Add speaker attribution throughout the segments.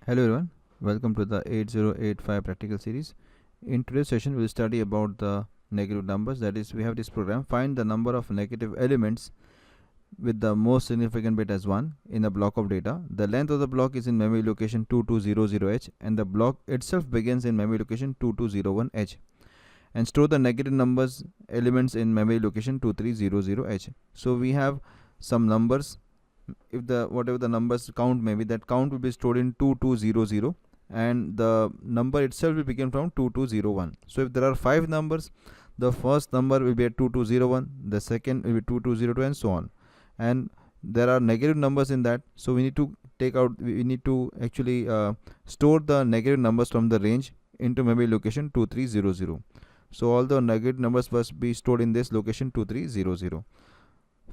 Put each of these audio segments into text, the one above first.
Speaker 1: Hello everyone, welcome to the 8085 practical series. In today's session we'll study about the negative numbers. That is, we have this program: find the number of negative elements with the most significant bit as 1 in a block of data. The length of the block is in memory location 2200H and the block itself begins in memory location 2201H, and store the negative numbers elements in memory location 2300H. So we have some numbers. If the whatever the numbers count may be, that count will be stored in 2200 and the number itself will begin from 2201. So if there are 5 numbers, the first number will be at 2201, the second will be 2202, and so on. And there are negative numbers in that, so we need to actually store the negative numbers from the range into memory location 2300. So all the negative numbers must be stored in this location 2300.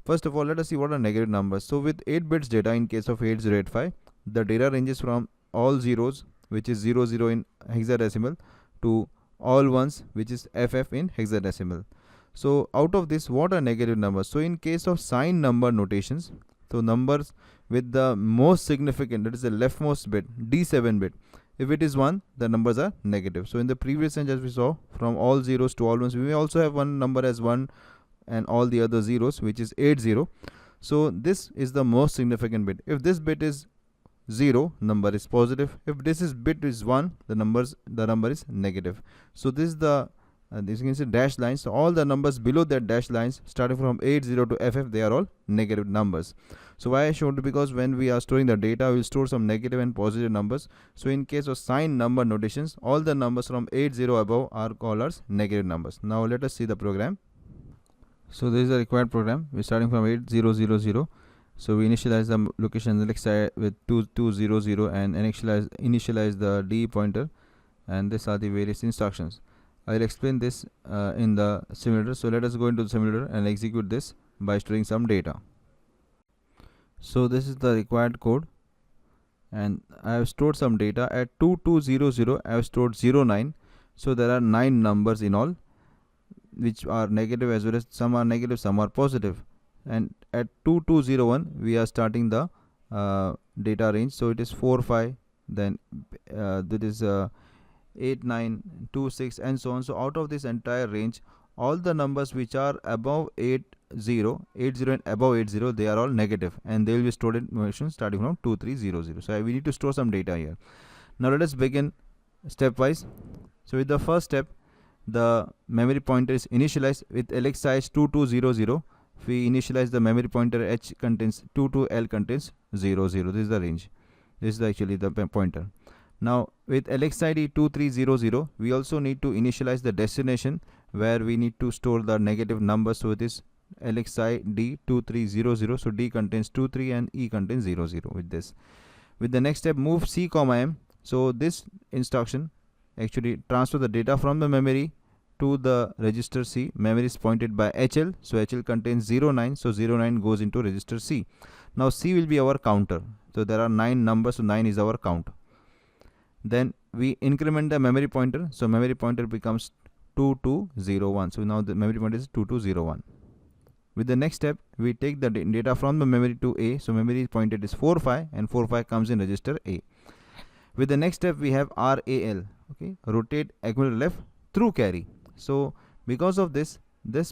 Speaker 1: First of all, let us see what are negative numbers. So with 8 bits data, in case of 8085, the data ranges from all zeros, which is 00 in hexadecimal, to all ones, which is FF in hexadecimal. So out of this, what are negative numbers? So in case of sign number notations, so numbers with the most significant, that is the leftmost bit, D7 bit, if it is 1, the numbers are negative. So in the previous range, as we saw, from all zeros to all ones, we may also have one number as 1 and all the other zeros, which is 80. So this is the most significant bit. If this bit is 0, number is positive. If this bit is 1, the number is negative. So this is the this you can see dashed lines. So all the numbers below that dashed lines, starting from 80 to FF, they are all negative numbers. So why I showed it? Because when we are storing the data, we will store some negative and positive numbers. So in case of sign number notations, all the numbers from 80 above are called as negative numbers. Now let us see the program. So this is the required program. We're starting from 8000. So we initialize the location LXI with 2200 and initialize the D pointer, and these are the various instructions. I'll explain this in the simulator. So let us go into the simulator and execute this by storing some data. So this is the required code, and I have stored some data. At 2200 I have stored 09. So there are 9 numbers in all, which are negative, as well as some are negative, some are positive. And at 2201 we are starting the data range. So it is 45, then that is 8926, and so on. So out of this entire range, all the numbers which are above 80 and above 80, they are all negative, and they will be stored in motion starting from 2300. So we need to store some data here. Now let us begin stepwise. So with the first step, the memory pointer is initialized with LXI 2200. We initialize the memory pointer. H contains 2 to L contains 00. This is the range. This is actually the pointer. Now with LXID 2300, we also need to initialize the destination where we need to store the negative number. So it is LXID 2300. So D contains 23 and E contains 00. With this, with the next step, move C, M. So this instruction actually transfer the data from the memory to the register C. Memory is pointed by HL, so HL contains 09, so 09 goes into register C. Now C will be our counter. So there are 9 numbers, so 9 is our count. Then we increment the memory pointer, so memory pointer becomes 2201. So now the memory pointer is 2201. With the next step, we take the data from the memory to A, so memory pointed is 45 and 45 comes in register A. With the next step, we have RAL, okay, rotate accumulator left through carry. So because of this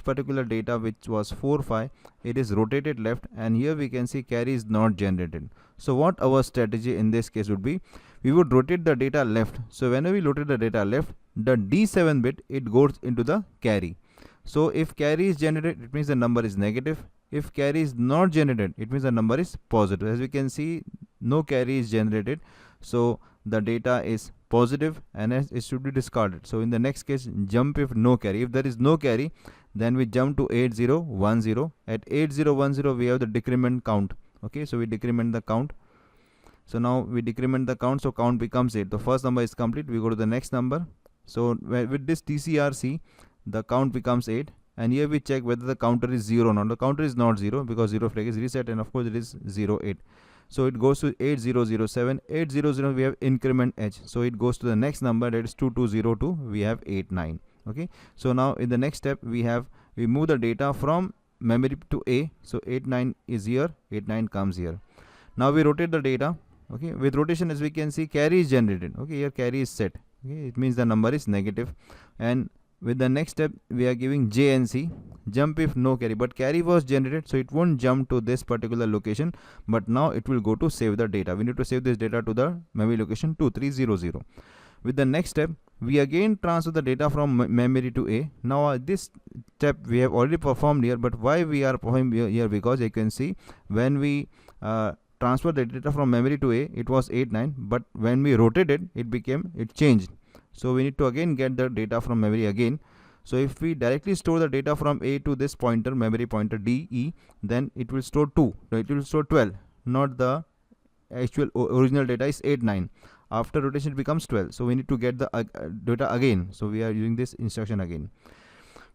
Speaker 1: particular data, which was 45, it is rotated left, and here we can see carry is not generated. So what our strategy in this case would be, we would rotate the data left. So whenever we rotate the data left, the D7 bit, it goes into the carry. So if carry is generated, it means the number is negative. If carry is not generated, it means the number is positive. As we can see, no carry is generated, so the data is positive and it should be discarded. So in the next case, jump if no carry. If there is no carry, then we jump to 8010. At 8010 we have the decrement count. Okay, so we decrement the count. So now we decrement the count, so count becomes 8. The first number is complete. We go to the next number. So with this TCRC, the count becomes 8, and here we check whether the counter is 0 or not. The counter is not 0 because 0 flag is reset, and of course it is 08. So it goes to 8007. 800 we have increment H, so it goes to the next number, that is 2202. We have 89. Okay, so now in the next step, we move the data from memory to A. So 89 is here, 89 comes here. Now we rotate the data Okay, with rotation, as we can see, carry is generated. Okay, here carry is set. Okay, it means the number is negative. And with the next step, we are giving J and C. Jump if no carry, but carry was generated, so it won't jump to this particular location, but now it will go to save the data. We need to save this data to the memory location 2300. With the next step, we again transfer the data from memory to A. Now this step we have already performed here, but why we are performing here? Because you can see when we transfer the data from memory to A, it was 89, but when we rotated, it changed. So we need to again get the data from memory again. So if we directly store the data from A to this pointer, memory pointer DE, then it will store 2. It will store 12, not the actual original data is 89. After rotation it becomes 12. So we need to get the data again. So we are using this instruction again.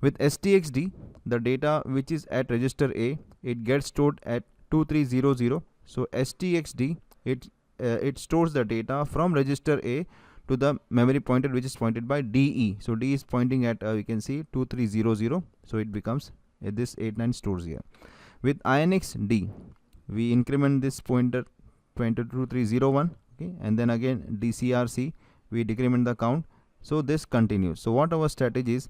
Speaker 1: With STXD, the data which is at register A, it gets stored at 2300. So STXD, it stores the data from register A to the memory pointer which is pointed by DE. So D is pointing at we can see 2300. So it becomes this 89 stores here. With INXD, we increment this pointer 2301. Okay, and then again DCRC, we decrement the count. So this continues. So what our strategy is,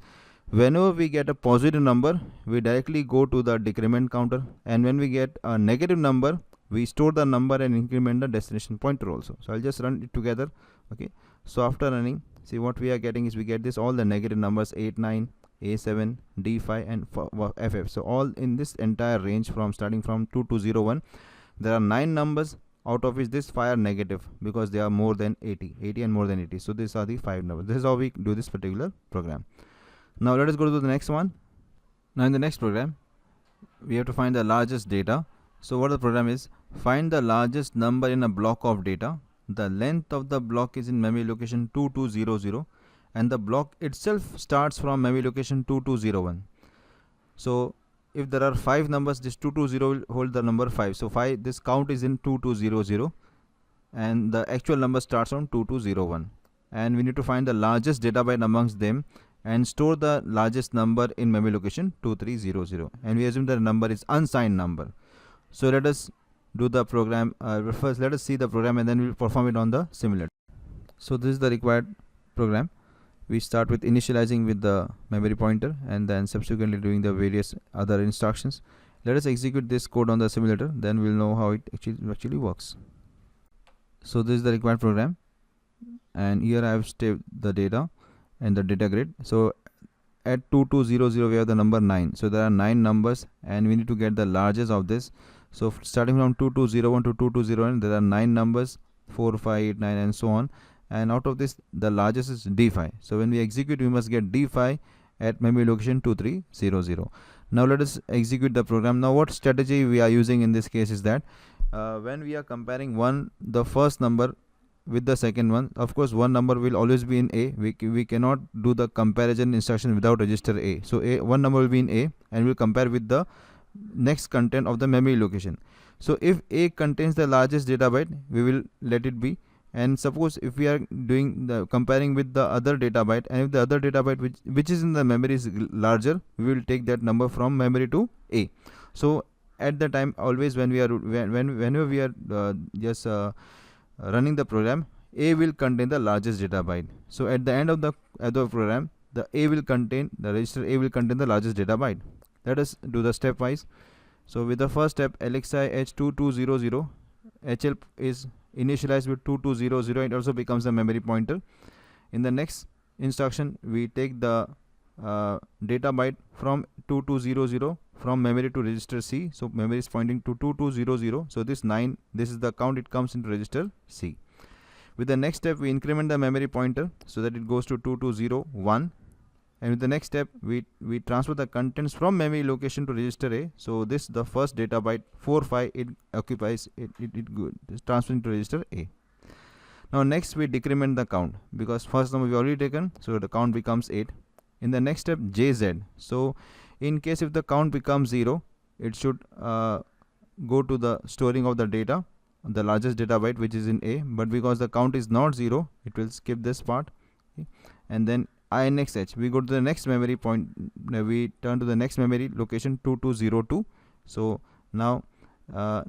Speaker 1: whenever we get a positive number, we directly go to the decrement counter, and when we get a negative number, we store the number and increment the destination pointer also. So I'll just run it together. Okay, so after running, see what we are getting is we get this all the negative numbers 89, A7, D5 and FF. So all in this entire range from starting from 2201, there are 9 numbers, out of which this 5 are negative because they are more than 80 and more than 80. So these are the 5 numbers. This is how we do this particular program. Now let us go to the next one. Now in the next program, we have to find the largest data. So what the program is, find the largest number in a block of data. The length of the block is in memory location 2200 and the block itself starts from memory location 2201. So if there are 5 numbers, this 220 will hold the number 5. So this count is in 2200 and the actual number starts on 2201. And we need to find the largest data byte amongst them and store the largest number in memory location 2300. And we assume that the number is unsigned number. So let us do the program. First let us see the program and then we will perform it on the simulator. So this is the required program. We start with initializing with the memory pointer and then subsequently doing the various other instructions. Let us execute this code on the simulator, then we'll know how it actually works. So this is the required program, and here I have saved the data and the data grid. So at 2200 we have the number 9. So there are 9 numbers and we need to get the largest of this. So starting from 2201 to 2201, there are 9 numbers, 4, 5, 8, 9 and so on. And out of this, the largest is D5. So when we execute, we must get D5 at memory location 2300. Now let us execute the program. Now what strategy we are using in this case is that when we are comparing the first number with the second one, of course one number will always be in A. We cannot do the comparison instruction without register A. So one number will be in A and we'll compare with the next content of the memory location. So if A contains the largest data byte, we will let it be. And suppose if we are doing the comparing with the other data byte, and if the other data byte which is in the memory is larger, we will take that number from memory to A. So at the time, always when we are whenever we are just running the program, A will contain the largest data byte. So at the end of the program, the register A will contain the largest data byte. Let us do the stepwise. So with the first step, LXI H2200, HL is initialized with 2200. It also becomes the memory pointer. In the next instruction, we take the data byte from 2200 from memory to register C. So memory is pointing to 2200. So this 9, this is the count, it comes into register C. With the next step, we increment the memory pointer so that it goes to 2201. And with the next step, we transfer the contents from memory location to register A. So this, the first data byte 45, it occupies it transferring to register A. Now next we decrement the count because first number we already taken, so the count becomes 8. In the next step, JZ. So in case if the count becomes 0, it should go to the storing of the data, the largest data byte which is in A. But because the count is not 0, it will skip this part. Okay. And then INXH, we go to the next memory point, we turn to the next memory location 2202. So now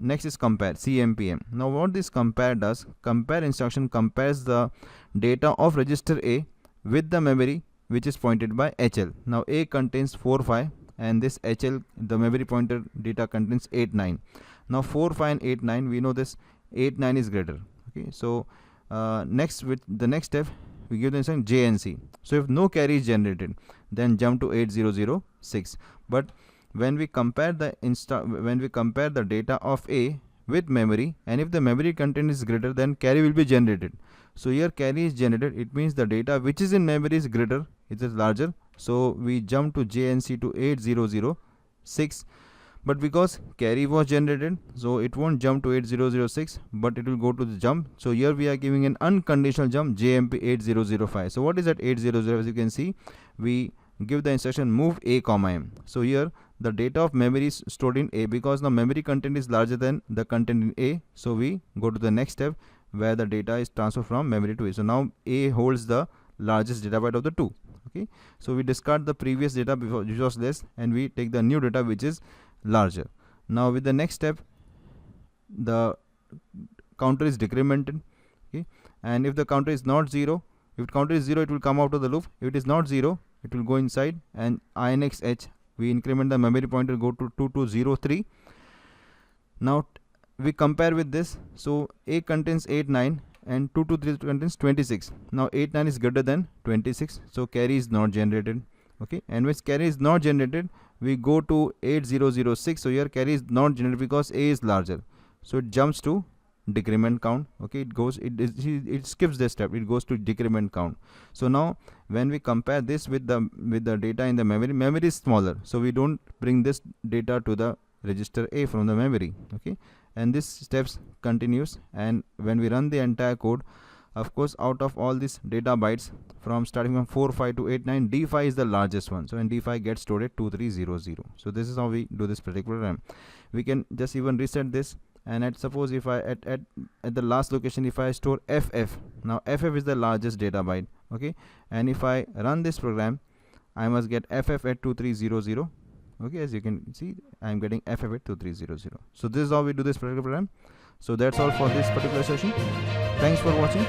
Speaker 1: Next is compare, CMPM. Now what this compare does, compare instruction compares the data of register A with the memory which is pointed by HL. Now A contains 4, 5 and this HL, the memory pointer data, contains 8, 9. Now 4, 5 and 8, 9, we know this 8, 9 is greater. Okay, so next, with the next step, we give the instruction JNC. So if no carry is generated, then jump to 8006. But when we compare the data of A with memory, and if the memory content is greater, then carry will be generated. So here carry is generated, it means the data which is in memory is greater, it is larger. So we jump to JNC to 8006. But because carry was generated, so it won't jump to 8006, but it will go to the jump. So here we are giving an unconditional jump, JMP 8005. So what is that 8005? As you can see, we give the instruction move A, M. So here the data of memory is stored in A, because the memory content is larger than the content in A. So we go to the next step where the data is transferred from memory to A. So now A holds the largest data byte of the two. Okay, so we discard the previous data before, which was less, and we take the new data which is larger. Now with the next step, the counter is decremented. Okay, and if the counter is not 0, if counter is 0, it will come out of the loop. If it is not 0, it will go inside, and INX H, we increment the memory pointer, go to 2203. Now we compare with this. So A contains 8, 9 and 223 contains 26. Now 8, 9 is greater than 26, so carry is not generated. Okay, and when carry is not generated, we go to 8006. So here carry is not generated because A is larger, so it jumps to decrement count. Okay, it skips this step, it goes to decrement count. So now when we compare this with the data in the memory is smaller, so we don't bring this data to the register A from the memory. Okay, and this steps continues, and when we run the entire code, of course, out of all these data bytes from starting from 4, 5 to 8, 9, D5 is the largest one. So and D5 gets stored at 2300. So this is how we do this particular program. We can just even reset this, and suppose if I at the last location, if I store FF, now FF is the largest data byte. Okay, and if I run this program, I must get FF at 2300. Okay, as you can see, I am getting FF at 2300. So this is how we do this particular program. So that's all for this particular session. Thanks for watching.